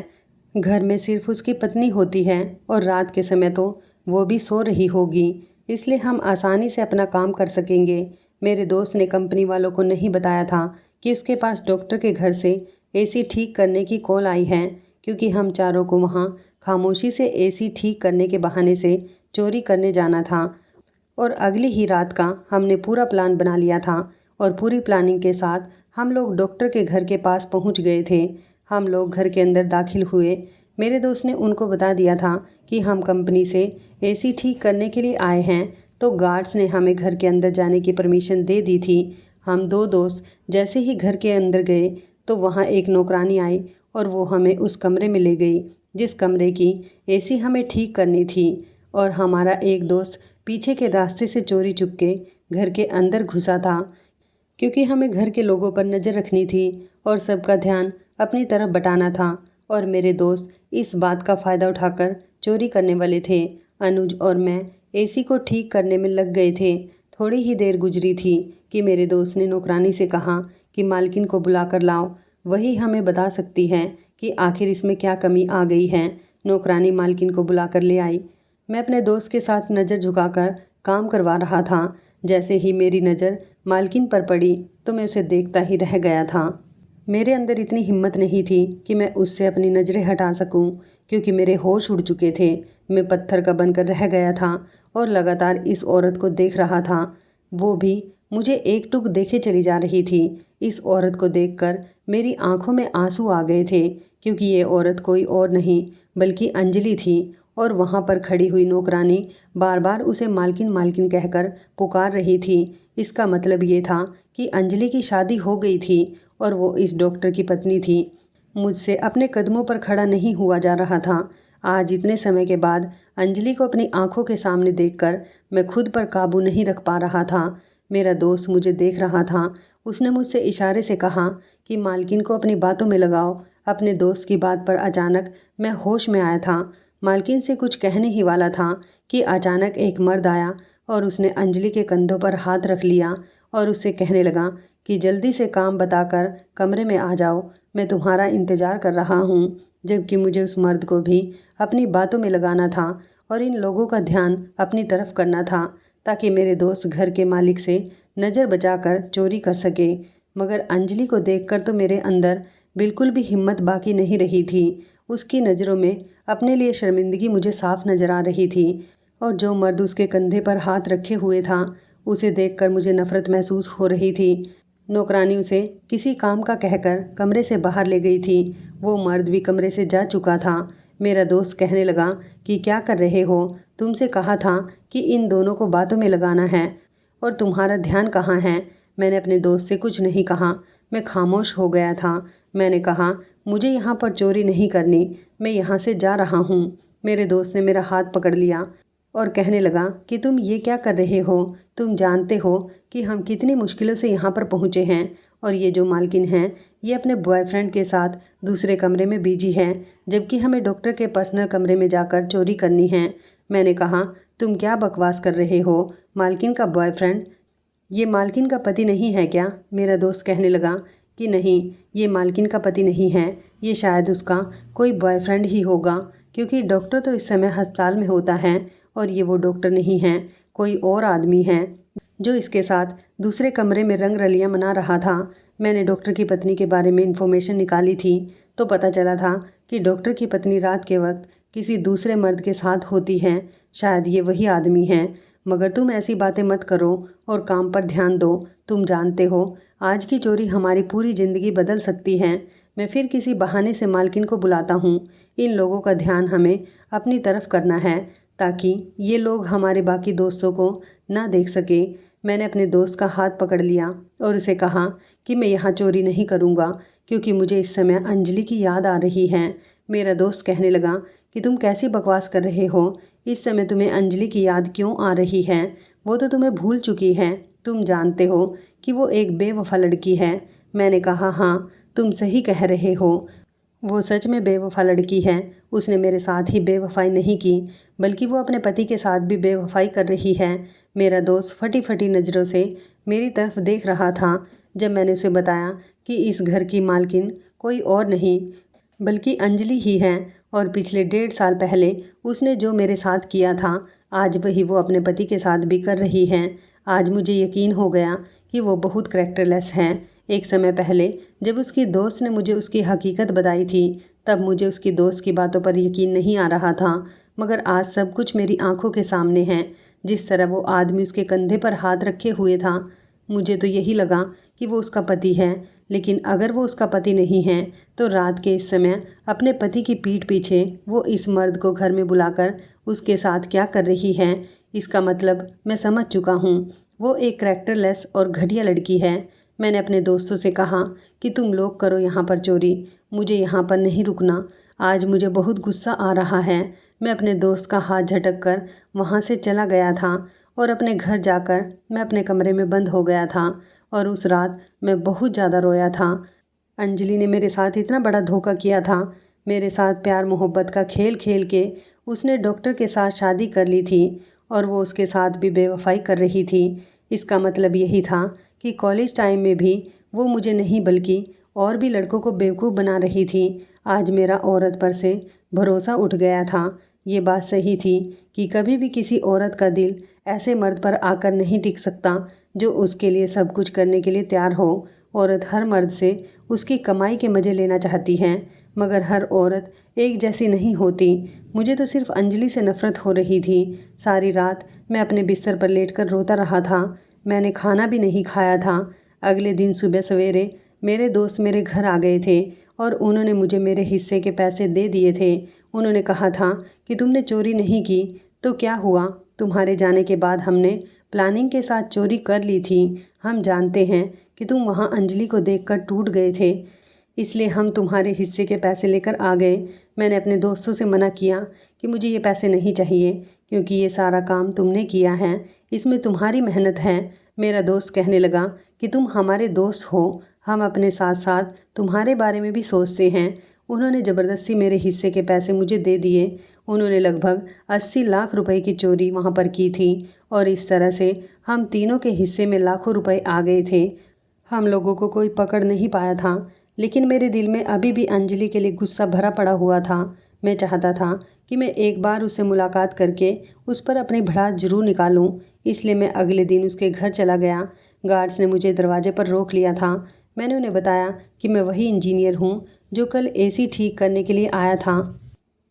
घर में सिर्फ उसकी पत्नी होती है और रात के समय तो वो भी सो रही होगी, इसलिए हम आसानी से अपना काम कर सकेंगे। मेरे दोस्त ने कंपनी वालों को नहीं बताया था कि उसके पास डॉक्टर के घर से एसी ठीक करने की कॉल आई है, क्योंकि हम चारों को वहाँ खामोशी से एसी ठीक करने के बहाने से चोरी करने जाना था। और अगली ही रात का हमने पूरा प्लान बना लिया था और पूरी प्लानिंग के साथ हम लोग डॉक्टर के घर के पास पहुंच गए थे। हम लोग घर के अंदर दाखिल हुए। मेरे दोस्त ने उनको बता दिया था कि हम कंपनी से एसी ठीक करने के लिए आए हैं, तो गार्ड्स ने हमें घर के अंदर जाने की परमिशन दे दी थी। हम दो दोस्त जैसे ही घर के अंदर गए तो वहाँ एक नौकरानी आई और वो हमें उस कमरे में ले गई जिस कमरे की एसी हमें ठीक करनी थी। और हमारा एक दोस्त पीछे के रास्ते से चोरी चुपके घर के अंदर घुसा था, क्योंकि हमें घर के लोगों पर नज़र रखनी थी और सबका ध्यान अपनी तरफ बटाना था। और मेरे दोस्त इस बात का फ़ायदा उठाकर चोरी करने वाले थे। अनुज और मैं एसी को ठीक करने में लग गए थे। थोड़ी ही देर गुजरी थी कि मेरे दोस्त ने नौकरानी से कहा कि मालकिन को बुला कर लाओ, वही हमें बता सकती है कि आखिर इसमें क्या कमी आ गई है। नौकरानी मालकिन को बुला कर ले आई। मैं अपने दोस्त के साथ नज़र झुकाकर काम करवा रहा था। जैसे ही मेरी नज़र मालकिन पर पड़ी तो मैं उसे देखता ही रह गया था। मेरे अंदर इतनी हिम्मत नहीं थी कि मैं उससे अपनी नज़रें हटा सकूं, क्योंकि मेरे होश उड़ चुके थे। मैं पत्थर का बनकर रह गया था और लगातार इस औरत को देख रहा था। वो भी मुझे एकटुक देखे चली जा रही थी। इस औरत को देखकर मेरी आंखों में आंसू आ गए थे, क्योंकि ये औरत कोई और नहीं बल्कि अंजलि थी। और वहाँ पर खड़ी हुई नौकरानी बार बार उसे मालकिन मालकिन कहकर पुकार रही थी। इसका मतलब ये था कि अंजलि की शादी हो गई थी और वो इस डॉक्टर की पत्नी थी। मुझसे अपने कदमों पर खड़ा नहीं हुआ जा रहा था। आज इतने समय के बाद अंजलि को अपनी आंखों के सामने देखकर मैं खुद पर काबू नहीं रख पा रहा था। मेरा दोस्त मुझे देख रहा था। उसने मुझसे इशारे से कहा कि मालकिन को अपनी बातों में लगाओ। अपने दोस्त की बात पर अचानक मैं होश में आया था। मालकिन से कुछ कहने ही वाला था कि अचानक एक मर्द आया और उसने अंजलि के कंधों पर हाथ रख लिया और उससे कहने लगा कि जल्दी से काम बताकर कमरे में आ जाओ, मैं तुम्हारा इंतज़ार कर रहा हूँ। जबकि मुझे उस मर्द को भी अपनी बातों में लगाना था और इन लोगों का ध्यान अपनी तरफ करना था, ताकि मेरे दोस्त घर के मालिक से नज़र बचाकर चोरी कर सके। मगर अंजलि को देखकर तो मेरे अंदर बिल्कुल भी हिम्मत बाकी नहीं रही थी। उसकी नज़रों में अपने लिए शर्मिंदगी मुझे साफ नज़र आ रही थी। और जो मर्द उसके कंधे पर हाथ रखे हुए था, उसे देखकर मुझे नफ़रत महसूस हो रही थी। नौकरानी उसे किसी काम का कहकर कमरे से बाहर ले गई थी। वो मर्द भी कमरे से जा चुका था। मेरा दोस्त कहने लगा कि क्या कर रहे हो? तुमसे कहा था कि इन दोनों को बातों में लगाना है और तुम्हारा ध्यान कहाँ है? मैंने अपने दोस्त से कुछ नहीं कहा। मैं खामोश हो गया था। मैंने कहा, मुझे यहाँ पर चोरी नहीं करनी, मैं यहाँ से जा रहा हूँ। मेरे दोस्त ने मेरा हाथ पकड़ लिया और कहने लगा कि तुम ये क्या कर रहे हो? तुम जानते हो कि हम कितनी मुश्किलों से यहाँ पर पहुँचे हैं और ये जो मालकिन हैं ये अपने बॉयफ्रेंड के साथ दूसरे कमरे में बिजी हैं, जबकि हमें डॉक्टर के पर्सनल कमरे में जाकर चोरी करनी है। मैंने कहा, तुम क्या बकवास कर रहे हो? मालकिन का बॉयफ्रेंड ये मालकिन का पति नहीं है क्या? मेरा दोस्त कहने लगा कि नहीं, ये मालकिन का पति नहीं है, ये शायद उसका कोई बॉयफ्रेंड ही होगा, क्योंकि डॉक्टर तो इस समय अस्पताल में होता है और ये वो डॉक्टर नहीं है, कोई और आदमी है जो इसके साथ दूसरे कमरे में रंग रलियां मना रहा था। मैंने डॉक्टर की पत्नी के बारे में इन्फॉर्मेशन निकाली थी तो पता चला था कि डॉक्टर की पत्नी रात के वक्त किसी दूसरे मर्द के साथ होती है। शायद ये वही आदमी है। मगर तुम ऐसी बातें मत करो और काम पर ध्यान दो। तुम जानते हो आज की चोरी हमारी पूरी ज़िंदगी बदल सकती है। मैं फिर किसी बहाने से मालकिन को बुलाता हूँ। इन लोगों का ध्यान हमें अपनी तरफ करना है ताकि ये लोग हमारे बाकी दोस्तों को ना देख सके। मैंने अपने दोस्त का हाथ पकड़ लिया और उसे कहा कि मैं यहाँ चोरी नहीं करूँगा, क्योंकि मुझे इस समय अंजलि की याद आ रही है। मेरा दोस्त कहने लगा कि तुम कैसी बकवास कर रहे हो? इस समय तुम्हें अंजलि की याद क्यों आ रही है? वो तो तुम्हें भूल चुकी है। तुम जानते हो कि वो एक बेवफा लड़की है। मैंने कहा, हाँ, तुम सही कह रहे हो, वो सच में बेवफा लड़की है। उसने मेरे साथ ही बेवफाई नहीं की, बल्कि वो अपने पति के साथ भी बेवफाई कर रही है। मेरा दोस्त फटी फटी नज़रों से मेरी तरफ देख रहा था जब मैंने उसे बताया कि इस घर की मालकिन कोई और नहीं बल्कि अंजलि ही है और पिछले 1.5 साल पहले उसने जो मेरे साथ किया था आज वही वो अपने पति के साथ भी कर रही है। आज मुझे यकीन हो गया कि वो बहुत करैक्टरलेस है। एक समय पहले जब उसकी दोस्त ने मुझे उसकी हकीकत बताई थी तब मुझे उसकी दोस्त की बातों पर यकीन नहीं आ रहा था, मगर आज सब कुछ मेरी आंखों के सामने है। जिस तरह वो आदमी उसके कंधे पर हाथ रखे हुए था, मुझे तो यही लगा कि वो उसका पति है। लेकिन अगर वो उसका पति नहीं है तो रात के इस समय अपने पति की पीठ पीछे वो इस मर्द को घर में बुलाकर उसके साथ क्या कर रही है? इसका मतलब मैं समझ चुका हूँ, वो एक करैक्टरलेस और घटिया लड़की है। मैंने अपने दोस्तों से कहा कि तुम लोग करो यहाँ पर चोरी, मुझे यहाँ पर नहीं रुकना। आज मुझे बहुत गुस्सा आ रहा है। मैं अपने दोस्त का हाथ झटक कर वहाँ से चला गया था और अपने घर जाकर मैं अपने कमरे में बंद हो गया था और उस रात मैं बहुत ज़्यादा रोया था। अंजलि ने मेरे साथ इतना बड़ा धोखा किया था। मेरे साथ प्यार मोहब्बत का खेल खेल के उसने डॉक्टर के साथ शादी कर ली थी और वो उसके साथ भी बेवफाई कर रही थी। इसका मतलब यही था कि कॉलेज टाइम में भी वो मुझे नहीं बल्कि और भी लड़कों को बेवकूफ़ बना रही थी। आज मेरा औरत पर से भरोसा उठ गया था। ये बात सही थी कि कभी भी किसी औरत का दिल ऐसे मर्द पर आकर नहीं टिक सकता जो उसके लिए सब कुछ करने के लिए तैयार हो। औरत हर मर्द से उसकी कमाई के मज़े लेना चाहती है, मगर हर औरत एक जैसी नहीं होती। मुझे तो सिर्फ अंजलि से नफ़रत हो रही थी। सारी रात मैं अपने बिस्तर पर लेटकर रोता रहा था। मैंने खाना भी नहीं खाया था। अगले दिन सुबह सवेरे मेरे दोस्त मेरे घर आ गए थे और उन्होंने मुझे मेरे हिस्से के पैसे दे दिए थे। उन्होंने कहा था कि तुमने चोरी नहीं की तो क्या हुआ, तुम्हारे जाने के बाद हमने प्लानिंग के साथ चोरी कर ली थी। हम जानते हैं कि तुम वहाँ अंजलि को देखकर टूट गए थे, इसलिए हम तुम्हारे हिस्से के पैसे लेकर आ गए। मैंने अपने दोस्तों से मना किया कि मुझे ये पैसे नहीं चाहिए, क्योंकि ये सारा काम तुमने किया है, इसमें तुम्हारी मेहनत है। मेरा दोस्त कहने लगा कि तुम हमारे दोस्त हो, हम अपने साथ साथ तुम्हारे बारे में भी सोचते हैं। उन्होंने ज़बरदस्ती मेरे हिस्से के पैसे मुझे दे दिए। उन्होंने लगभग 80 लाख रुपए की चोरी वहाँ पर की थी और इस तरह से हम तीनों के हिस्से में लाखों रुपए आ गए थे। हम लोगों को कोई पकड़ नहीं पाया था, लेकिन मेरे दिल में अभी भी अंजलि के लिए गुस्सा भरा पड़ा हुआ था। मैं चाहता था कि मैं एक बार उससे मुलाकात करके उस पर अपनी भड़ास जरूर निकालूं, इसलिए मैं अगले दिन उसके घर चला गया। गार्ड्स ने मुझे दरवाजे पर रोक लिया था। मैंने उन्हें बताया कि मैं वही इंजीनियर हूँ जो कल एसी ठीक करने के लिए आया था।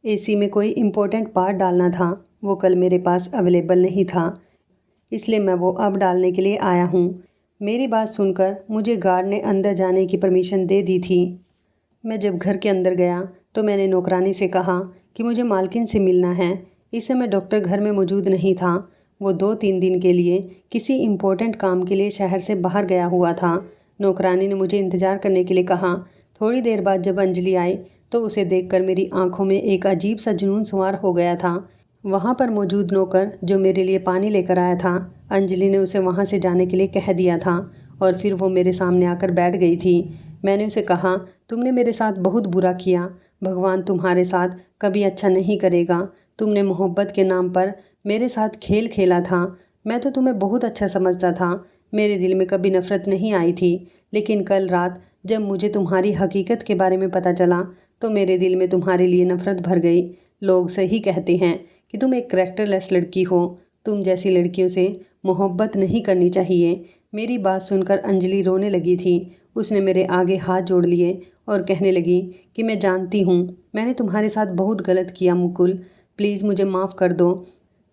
एसी में कोई इम्पोर्टेंट पार्ट डालना था, वो कल मेरे पास अवेलेबल नहीं था, इसलिए मैं वो अब डालने के लिए आया हूँ। मेरी बात सुनकर मुझे गार्ड ने अंदर जाने की परमिशन दे दी थी। मैं जब घर के अंदर गया तो मैंने नौकरानी से कहा कि मुझे मालकिन से मिलना है। इस समय डॉक्टर घर में मौजूद नहीं था। वो 2-3 दिन के लिए किसी इम्पोर्टेंट काम के लिए शहर से बाहर गया हुआ था। नौकरानी ने मुझे इंतज़ार करने के लिए कहा। थोड़ी देर बाद जब अंजलि आई तो उसे देखकर मेरी आंखों में एक अजीब सा जुनून सवार हो गया था। वहाँ पर मौजूद नौकर जो मेरे लिए पानी लेकर आया था, अंजलि ने उसे वहाँ से जाने के लिए कह दिया था और फिर वो मेरे सामने आकर बैठ गई थी। मैंने उसे कहा, तुमने मेरे साथ बहुत बुरा किया। भगवान तुम्हारे साथ कभी अच्छा नहीं करेगा। तुमने मोहब्बत के नाम पर मेरे साथ खेल खेला था। मैं तो तुम्हें बहुत अच्छा समझता था। मेरे दिल में कभी नफ़रत नहीं आई थी, लेकिन कल रात जब मुझे तुम्हारी हकीकत के बारे में पता चला तो मेरे दिल में तुम्हारे लिए नफ़रत भर गई। लोग सही कहते हैं कि तुम एक करैक्टरलेस लड़की हो। तुम जैसी लड़कियों से मोहब्बत नहीं करनी चाहिए। मेरी बात सुनकर अंजलि रोने लगी थी। उसने मेरे आगे हाथ जोड़ लिए और कहने लगी कि मैं जानती हूँ मैंने तुम्हारे साथ बहुत गलत किया मुकुल, प्लीज़ मुझे माफ़ कर दो।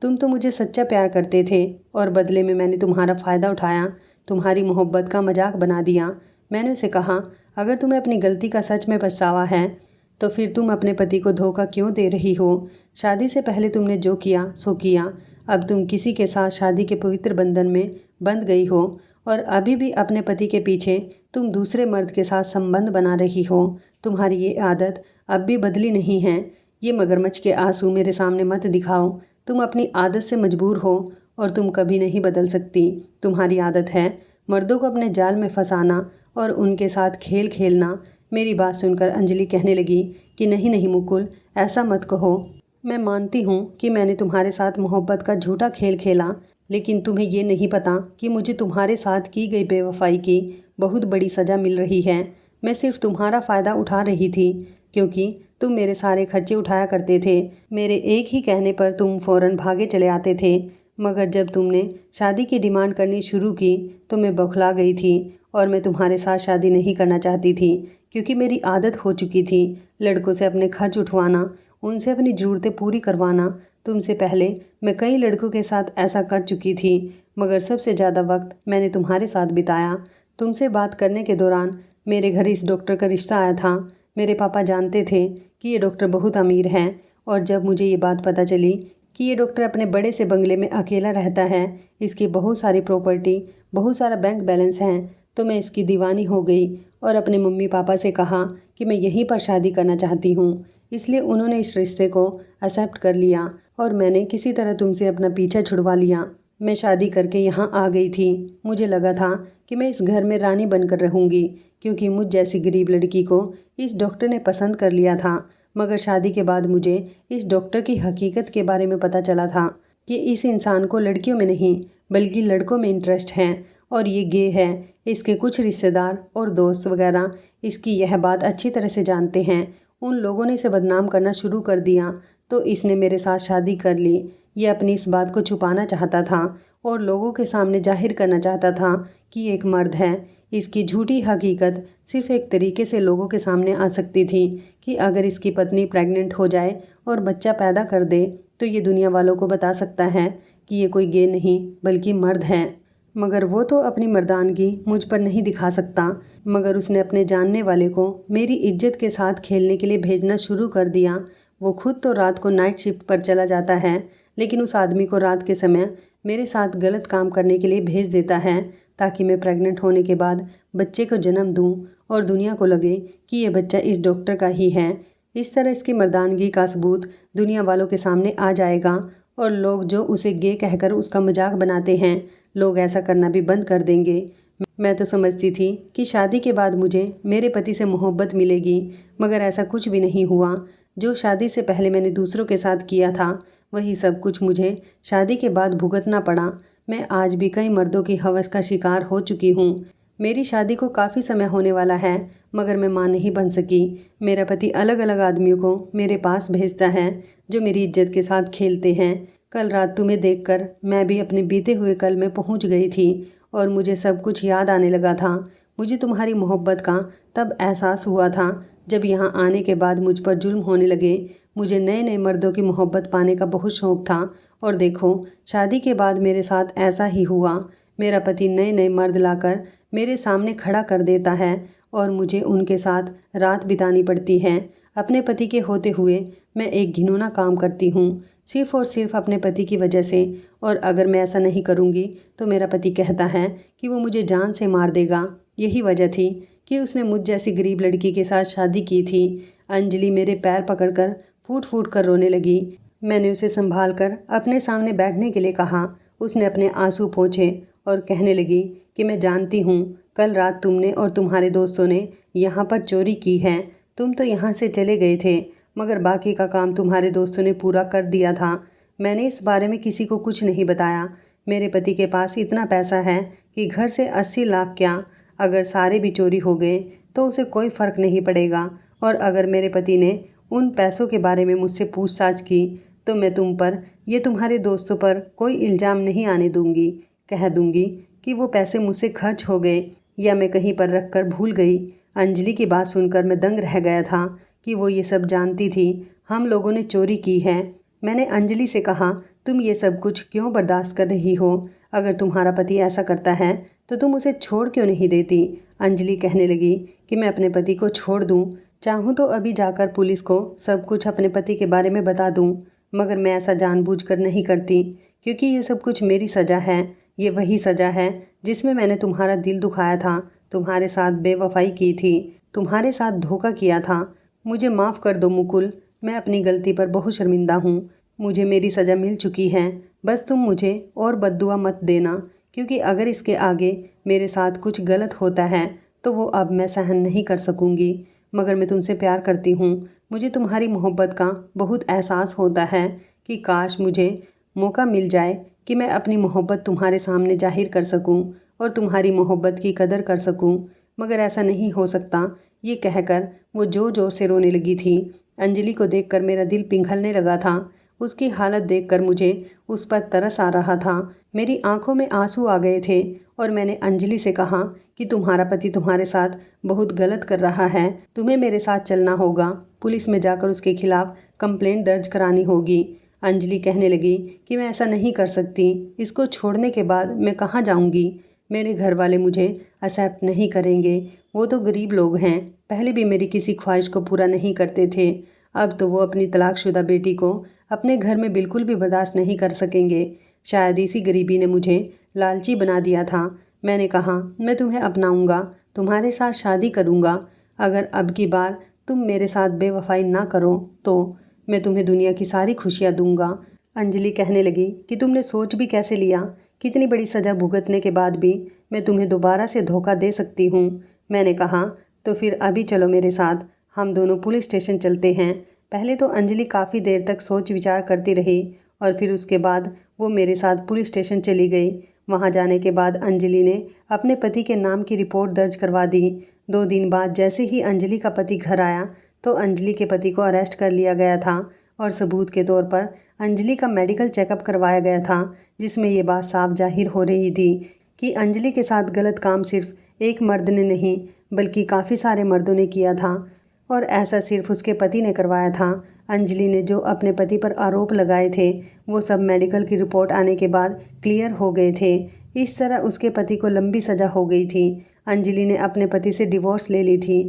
तुम तो मुझे सच्चा प्यार करते थे और बदले में मैंने तुम्हारा फ़ायदा उठाया, तुम्हारी मोहब्बत का मजाक बना दिया। मैंने उसे कहा, अगर तुम्हें अपनी गलती का सच में पछतावा है तो फिर तुम अपने पति को धोखा क्यों दे रही हो? शादी से पहले तुमने जो किया सो किया। अब तुम किसी के साथ शादी के पवित्र बंधन में बंध गई हो और अभी भी अपने पति के पीछे तुम दूसरे मर्द के साथ संबंध बना रही हो। तुम्हारी ये आदत अब भी बदली नहीं है। ये मगरमच्छ के आंसू मेरे सामने मत दिखाओ। तुम अपनी आदत से मजबूर हो और तुम कभी नहीं बदल सकती। तुम्हारी आदत है मर्दों को अपने जाल में फंसाना और उनके साथ खेल खेलना। मेरी बात सुनकर अंजलि कहने लगी कि नहीं नहीं मुकुल, ऐसा मत कहो। मैं मानती हूँ कि मैंने तुम्हारे साथ मोहब्बत का झूठा खेल खेला, लेकिन तुम्हें ये नहीं पता कि मुझे तुम्हारे साथ की गई बेवफाई की बहुत बड़ी सज़ा मिल रही है। मैं सिर्फ तुम्हारा फ़ायदा उठा रही थी क्योंकि तुम मेरे सारे खर्चे उठाया करते थे। मेरे एक ही कहने पर तुम फ़ौरन भागे चले आते थे, मगर जब तुमने शादी की डिमांड करनी शुरू की तो मैं बौखला गई थी और मैं तुम्हारे साथ शादी नहीं करना चाहती थी क्योंकि मेरी आदत हो चुकी थी लड़कों से अपने खर्च उठवाना, उनसे अपनी ज़रूरतें पूरी करवाना। तुमसे पहले मैं कई लड़कों के साथ ऐसा कर चुकी थी, मगर सबसे ज़्यादा वक्त मैंने तुम्हारे साथ बिताया। तुमसे बात करने के दौरान मेरे घर इस डॉक्टर का रिश्ता आया था। मेरे पापा जानते थे कि ये डॉक्टर बहुत अमीर हैं और जब मुझे ये बात पता चली कि ये डॉक्टर अपने बड़े से बंगले में अकेला रहता है, इसकी बहुत सारी प्रॉपर्टी, बहुत सारा बैंक बैलेंस हैं, तो मैं इसकी दीवानी हो गई और अपने मम्मी पापा से कहा कि मैं यहीं पर शादी करना चाहती हूँ। इसलिए उन्होंने इस रिश्ते को एक्सेप्ट कर लिया और मैंने किसी तरह तुमसे अपना पीछा छुड़वा लिया। मैं शादी करके यहाँ आ गई थी। मुझे लगा था कि मैं इस घर में रानी बनकर रहूँगी क्योंकि मुझ जैसी गरीब लड़की को इस डॉक्टर ने पसंद कर लिया था। मगर शादी के बाद मुझे इस डॉक्टर की हकीकत के बारे में पता चला था कि इस इंसान को लड़कियों में नहीं बल्कि लड़कों में इंटरेस्ट है और ये गे है। इसके कुछ रिश्तेदार और दोस्त वगैरह इसकी यह बात अच्छी तरह से जानते हैं। उन लोगों ने इसे बदनाम करना शुरू कर दिया तो इसने मेरे साथ शादी कर ली। ये अपनी इस बात को छुपाना चाहता था और लोगों के सामने जाहिर करना चाहता था कि ये एक मर्द है। इसकी झूठी हकीकत सिर्फ एक तरीके से लोगों के सामने आ सकती थी कि अगर इसकी पत्नी प्रेग्नेंट हो जाए और बच्चा पैदा कर दे तो ये दुनिया वालों को बता सकता है कि ये कोई गे नहीं बल्कि मर्द है। मगर वो तो अपनी मर्दानगी मुझ पर नहीं दिखा सकता। मगर उसने अपने जानने वाले को मेरी इज्जत के साथ खेलने के लिए भेजना शुरू कर दिया। वो खुद तो रात को नाइट शिफ्ट पर चला जाता है, लेकिन उस आदमी को रात के समय मेरे साथ गलत काम करने के लिए भेज देता है ताकि मैं प्रेग्नेंट होने के बाद बच्चे को जन्म दूं और दुनिया को लगे कि ये बच्चा इस डॉक्टर का ही है। इस तरह इसकी मर्दानगी का सबूत दुनिया वालों के सामने आ जाएगा और लोग जो उसे गे कहकर उसका मजाक बनाते हैं, लोग ऐसा करना भी बंद कर देंगे। मैं तो समझती थी कि शादी के बाद मुझे मेरे पति से मोहब्बत मिलेगी, मगर ऐसा कुछ भी नहीं हुआ। जो शादी से पहले मैंने दूसरों के साथ किया था वही सब कुछ मुझे शादी के बाद भुगतना पड़ा। मैं आज भी कई मर्दों की हवस का शिकार हो चुकी हूँ। मेरी शादी को काफ़ी समय होने वाला है, मगर मैं माँ नहीं बन सकी। मेरा पति अलग अलग आदमियों को मेरे पास भेजता है जो मेरी इज्जत के साथ खेलते हैं। कल रात तुम्हें देखकर मैं भी अपने बीते हुए कल में पहुंच गई थी और मुझे सब कुछ याद आने लगा था। मुझे तुम्हारी मोहब्बत का तब एहसास हुआ था जब यहाँ आने के बाद मुझ पर जुल्म होने लगे। मुझे नए नए मर्दों की मोहब्बत पाने का बहुत शौक़ था और देखो शादी के बाद मेरे साथ ऐसा ही हुआ। मेरा पति नए नए मर्द लाकर मेरे सामने खड़ा कर देता है और मुझे उनके साथ रात बितानी पड़ती है। अपने पति के होते हुए मैं एक घिनौना काम करती हूँ, सिर्फ़ और सिर्फ अपने पति की वजह से। और अगर मैं ऐसा नहीं करूँगी तो मेरा पति कहता है कि वो मुझे जान से मार देगा। यही वजह थी कि उसने मुझ जैसी गरीब लड़की के साथ शादी की थी। अंजलि मेरे पैर पकड़कर फूट फूट कर रोने लगी। मैंने उसे संभाल कर अपने सामने बैठने के लिए कहा। उसने अपने आंसू पोंछे और कहने लगी कि मैं जानती हूँ कल रात तुमने और तुम्हारे दोस्तों ने यहाँ पर चोरी की है। तुम तो यहाँ से चले गए थे, मगर बाकी का काम तुम्हारे दोस्तों ने पूरा कर दिया था। मैंने इस बारे में किसी को कुछ नहीं बताया। मेरे पति के पास इतना पैसा है कि घर से 80 लाख क्या, अगर सारे भी चोरी हो गए तो उसे कोई फ़र्क नहीं पड़ेगा। और अगर मेरे पति ने उन पैसों के बारे में मुझसे पूछताछ की तो मैं तुम पर ये तुम्हारे दोस्तों पर कोई इल्ज़ाम नहीं आने दूंगी। कह दूंगी कि वो पैसे मुझसे खर्च हो गए या मैं कहीं पर रख कर भूल गई। अंजलि की बात सुनकर मैं दंग रह गया था कि वो ये सब जानती थी। हम लोगों ने चोरी की है। मैंने अंजलि से कहा, तुम ये सब कुछ क्यों बर्दाश्त कर रही हो? अगर तुम्हारा पति ऐसा करता है तो तुम उसे छोड़ क्यों नहीं देती? अंजलि कहने लगी कि मैं अपने पति को छोड़ दूँ, चाहूँ तो अभी जाकर पुलिस को सब कुछ अपने पति के बारे में बता दूँ, मगर मैं ऐसा जानबूझकर नहीं करती, क्योंकि ये सब कुछ मेरी सज़ा है। ये वही सज़ा है जिसमें मैंने तुम्हारा दिल दुखाया था, तुम्हारे साथ बेवफाई की थी, तुम्हारे साथ धोखा किया था। मुझे माफ़ कर दो मुकुल, मैं अपनी गलती पर बहुत शर्मिंदा हूँ। मुझे मेरी सज़ा मिल चुकी है। बस तुम मुझे और बद्दुआ मत देना, क्योंकि अगर इसके आगे मेरे साथ कुछ गलत होता है तो वो अब मैं सहन नहीं कर सकूँगी। मगर मैं तुमसे प्यार करती हूँ। मुझे तुम्हारी मोहब्बत का बहुत एहसास होता है कि काश मुझे मौका मिल जाए कि मैं अपनी मोहब्बत तुम्हारे सामने जाहिर कर सकूं और तुम्हारी मोहब्बत की कदर कर सकूं, मगर ऐसा नहीं हो सकता। ये कहकर वो ज़ोर ज़ोर से रोने लगी थी। अंजलि को देखकर मेरा दिल पिघलने लगा था। उसकी हालत देखकर मुझे उस पर तरस आ रहा था। मेरी आंखों में आंसू आ गए थे और मैंने अंजलि से कहा कि तुम्हारा पति तुम्हारे साथ बहुत गलत कर रहा है, तुम्हें मेरे साथ चलना होगा, पुलिस में जाकर उसके खिलाफ कंप्लेंट दर्ज करानी होगी। अंजलि कहने लगी कि मैं ऐसा नहीं कर सकती, इसको छोड़ने के बाद मैं कहाँ जाऊँगी? मेरे घर वाले मुझे एक्सेप्ट नहीं करेंगे। वो तो गरीब लोग हैं, पहले भी मेरी किसी ख्वाहिश को पूरा नहीं करते थे, अब तो वो अपनी तलाकशुदा बेटी को अपने घर में बिल्कुल भी बर्दाश्त नहीं कर सकेंगे। शायद इसी गरीबी ने मुझे लालची बना दिया था। मैंने कहा, मैं तुम्हें अपनाऊंगा, तुम्हारे साथ शादी करूंगा। अगर अब की बार तुम मेरे साथ बेवफाई ना करो तो मैं तुम्हें दुनिया की सारी खुशियाँ दूंगा। अंजलि कहने लगी कि तुमने सोच भी कैसे लिया? कितनी बड़ी सज़ा भुगतने के बाद भी मैं तुम्हें दोबारा से धोखा दे सकती हूँ। मैंने कहा, तो फिर अभी चलो मेरे साथ, हम दोनों पुलिस स्टेशन चलते हैं। पहले तो अंजलि काफ़ी देर तक सोच विचार करती रही और फिर उसके बाद वो मेरे साथ पुलिस स्टेशन चली गई। वहाँ जाने के बाद अंजलि ने अपने पति के नाम की रिपोर्ट दर्ज करवा दी। 2 दिन बाद जैसे ही अंजलि का पति घर आया तो अंजलि के पति को अरेस्ट कर लिया गया था और सबूत के तौर पर अंजलि का मेडिकल चेकअप करवाया गया था, जिसमें ये बात साफ जाहिर हो रही थी कि अंजलि के साथ गलत काम सिर्फ एक मर्द ने नहीं बल्कि काफ़ी सारे मर्दों ने किया था और ऐसा सिर्फ उसके पति ने करवाया था। अंजलि ने जो अपने पति पर आरोप लगाए थे वो सब मेडिकल की रिपोर्ट आने के बाद क्लियर हो गए थे। इस तरह उसके पति को लंबी सज़ा हो गई थी। अंजलि ने अपने पति से डिवोर्स ले ली थी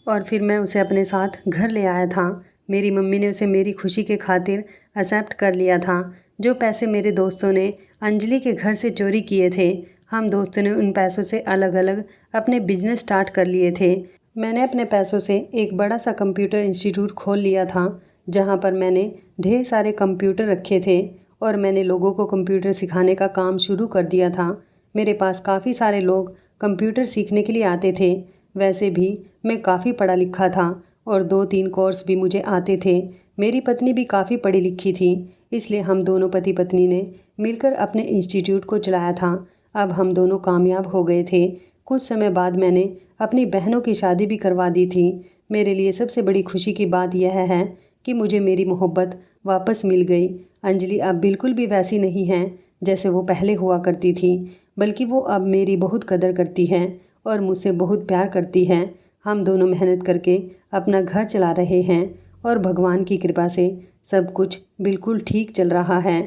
और फिर मैं उसे अपने साथ घर ले आया था। मेरी मम्मी ने उसे मेरी खुशी के खातिर एक्सेप्ट कर लिया था। जो पैसे मेरे दोस्तों ने अंजलि के घर से चोरी किए थे, हम दोस्तों ने उन पैसों से अलग अलग अपने बिजनेस स्टार्ट कर लिए थे। मैंने अपने पैसों से एक बड़ा सा कंप्यूटर इंस्टीट्यूट खोल लिया था, जहाँ पर मैंने ढेर सारे कंप्यूटर रखे थे और मैंने लोगों को कंप्यूटर सिखाने का काम शुरू कर दिया था। मेरे पास काफ़ी सारे लोग कंप्यूटर सीखने के लिए आते थे। वैसे भी मैं काफ़ी पढ़ा लिखा था और 2-3 कोर्स भी मुझे आते थे। मेरी पत्नी भी काफ़ी पढ़ी लिखी थी, इसलिए हम दोनों पति पत्नी ने मिलकर अपने इंस्टीट्यूट को चलाया था। अब हम दोनों कामयाब हो गए थे। कुछ समय बाद मैंने अपनी बहनों की शादी भी करवा दी थी। मेरे लिए सबसे बड़ी खुशी की बात यह है कि मुझे मेरी मोहब्बत वापस मिल गई। अंजलि अब बिल्कुल भी वैसी नहीं है जैसे वो पहले हुआ करती थी, बल्कि वो अब मेरी बहुत कदर करती है और मुझसे बहुत प्यार करती है। हम दोनों मेहनत करके अपना घर चला रहे हैं और भगवान की कृपा से सब कुछ बिल्कुल ठीक चल रहा है।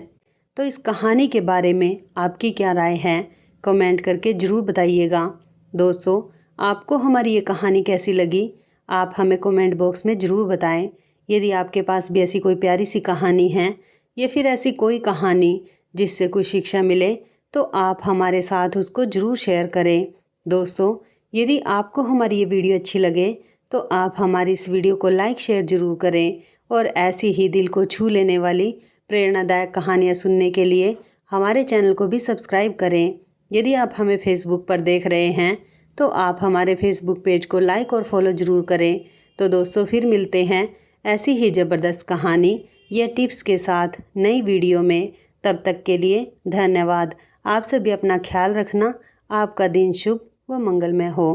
तो इस कहानी के बारे में आपकी क्या राय है? कमेंट करके ज़रूर बताइएगा। दोस्तों, आपको हमारी ये कहानी कैसी लगी, आप हमें कमेंट बॉक्स में ज़रूर बताएं। यदि आपके पास भी ऐसी कोई प्यारी सी कहानी है या फिर ऐसी कोई कहानी जिससे कुछ शिक्षा मिले, तो आप हमारे साथ उसको ज़रूर शेयर करें। दोस्तों, यदि आपको हमारी ये वीडियो अच्छी लगे तो आप हमारी इस वीडियो को लाइक शेयर ज़रूर करें और ऐसी ही दिल को छू लेने वाली प्रेरणादायक कहानियाँ सुनने के लिए हमारे चैनल को भी सब्सक्राइब करें। यदि आप हमें फेसबुक पर देख रहे हैं तो आप हमारे फेसबुक पेज को लाइक और फॉलो ज़रूर करें। तो दोस्तों, फिर मिलते हैं ऐसी ही ज़बरदस्त कहानी या टिप्स के साथ नई वीडियो में। तब तक के लिए धन्यवाद। आप सभी अपना ख्याल रखना। आपका दिन शुभ व मंगलमय हो।